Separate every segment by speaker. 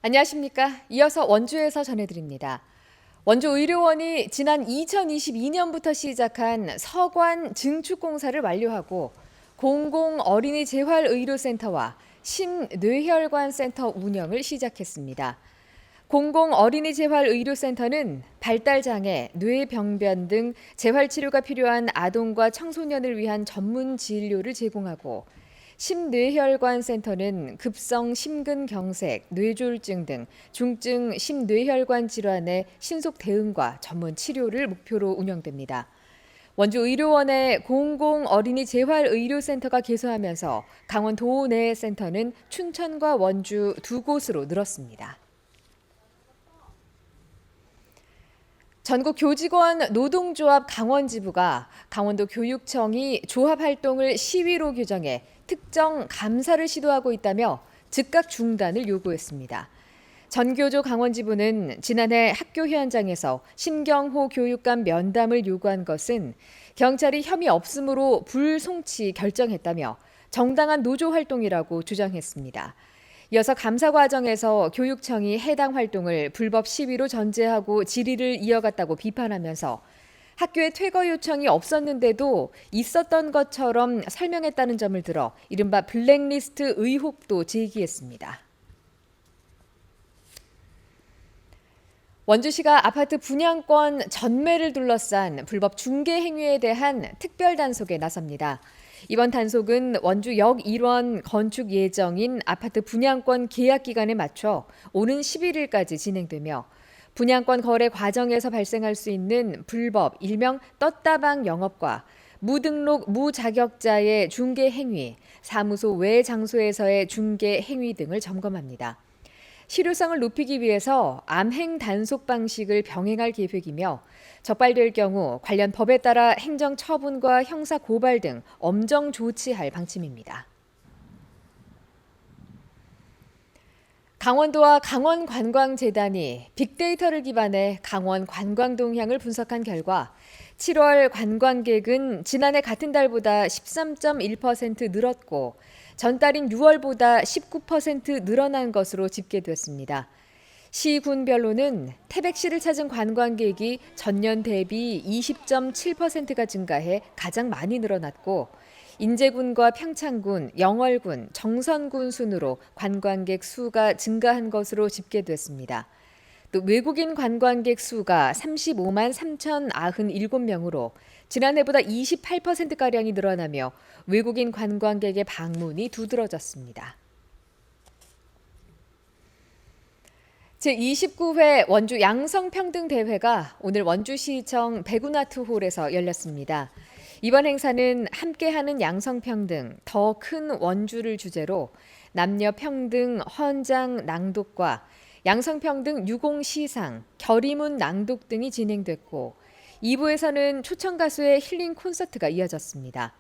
Speaker 1: 안녕하십니까? 이어서 원주에서 전해드립니다. 원주의료원이 지난 2022년부터 시작한 서관 증축 공사를 완료하고 공공 어린이 재활의료센터와 심뇌혈관 센터 운영을 시작했습니다. 공공 어린이 재활의료센터는 발달장애, 뇌병변 등 재활치료가 필요한 아동과 청소년을 위한 전문 진료를 제공하고 심뇌혈관 센터는 급성 심근경색, 뇌졸중 등 중증 심뇌혈관 질환의 신속 대응과 전문 치료를 목표로 운영됩니다. 원주의료원의 공공 어린이 재활의료센터가 개소하면서 강원도 내 센터는 춘천과 원주 두 곳으로 늘었습니다. 전국교직원 노동조합 강원지부가 강원도 교육청이 조합 활동을 시위로 규정해 특정 감사를 시도하고 있다며 즉각 중단을 요구했습니다. 전교조 강원지부는 지난해 학교 현장에서 신경호 교육감 면담을 요구한 것은 경찰이 혐의 없음으로 불송치 결정했다며 정당한 노조 활동이라고 주장했습니다. 이어서 감사 과정에서 교육청이 해당 활동을 불법 시위로 전제하고 질의를 이어갔다고 비판하면서 학교에 퇴거 요청이 없었는데도 있었던 것처럼 설명했다는 점을 들어 이른바 블랙리스트 의혹도 제기했습니다. 원주시가 아파트 분양권 전매를 둘러싼 불법 중개 행위에 대한 특별 단속에 나섭니다. 이번 단속은 원주역 1원 건축 예정인 아파트 분양권 계약 기간에 맞춰 오는 11일까지 진행되며 분양권 거래 과정에서 발생할 수 있는 불법 일명 떴다방 영업과 무등록 무자격자의 중개 행위, 사무소 외 장소에서의 중개 행위 등을 점검합니다. 실효성을 높이기 위해서 암행 단속 방식을 병행할 계획이며 적발될 경우 관련 법에 따라 행정 처분과 형사 고발 등 엄정 조치할 방침입니다. 강원도와 강원관광재단이 빅데이터를 기반해 강원 관광 동향을 분석한 결과 7월 관광객은 지난해 같은 달보다 13.1% 늘었고 전달인 6월보다 19% 늘어난 것으로 집계됐습니다. 시군별로는 태백시를 찾은 관광객이 전년 대비 20.7%가 증가해 가장 많이 늘어났고 인제군과 평창군, 영월군, 정선군 순으로 관광객 수가 증가한 것으로 집계됐습니다. 또 외국인 관광객 수가 35만 3,097명으로 지난해보다 28%가량이 늘어나며 외국인 관광객의 방문이 두드러졌습니다. 제29회 원주 양성평등대회가 오늘 원주시청 백운아트홀에서 열렸습니다. 이번 행사는 함께하는 양성평등, 더 큰 원주를 주제로 남녀 평등 헌장 낭독과 양성평등 유공시상, 결의문 낭독 등이 진행됐고 2부에서는 초청 가수의 힐링 콘서트가 이어졌습니다.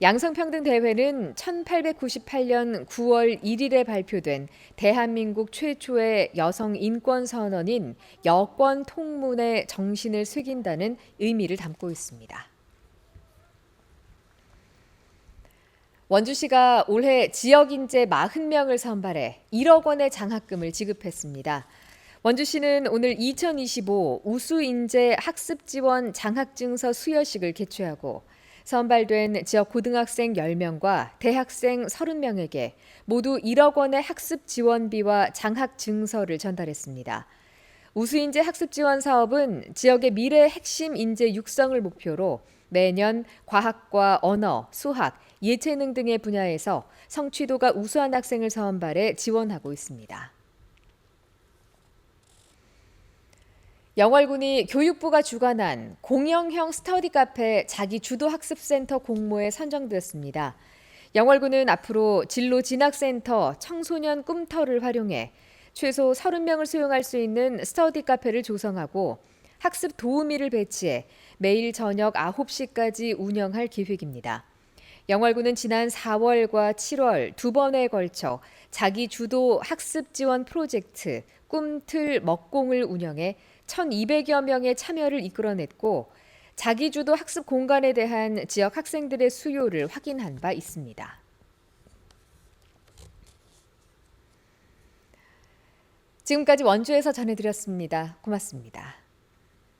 Speaker 1: 양성평등 대회는 1898년 9월 1일에 발표된 대한민국 최초의 여성 인권 선언인 여권 통문의 정신을 새긴다는 의미를 담고 있습니다. 원주시가 올해 지역인재 40명을 선발해 1억 원의 장학금을 지급했습니다. 원주시는 오늘 2025 우수인재 학습지원 장학증서 수여식을 개최하고 선발된 지역 고등학생 10명과 대학생 30명에게 모두 1억 원의 학습 지원비와 장학 증서를 전달했습니다. 우수인재 학습 지원 사업은 지역의 미래 핵심 인재 육성을 목표로 매년 과학과 언어, 수학, 예체능 등의 분야에서 성취도가 우수한 학생을 선발해 지원하고 있습니다. 영월군이 교육부가 주관한 공영형 스터디 카페 자기 주도 학습센터 공모에 선정됐습니다. 영월군은 앞으로 진로 진학센터 청소년 꿈터를 활용해 최소 30명을 수용할 수 있는 스터디 카페를 조성하고 학습 도우미를 배치해 매일 저녁 9시까지 운영할 계획입니다. 영월군은 지난 4월과 7월 두 번에 걸쳐 자기 주도 학습 지원 프로젝트 꿈틀 먹공을 운영해 1,200여 명의 참여를 이끌어냈고 자기주도 학습 공간에 대한 지역 학생들의 수요를 확인한 바 있습니다. 지금까지 원주에서 전해드렸습니다. 고맙습니다.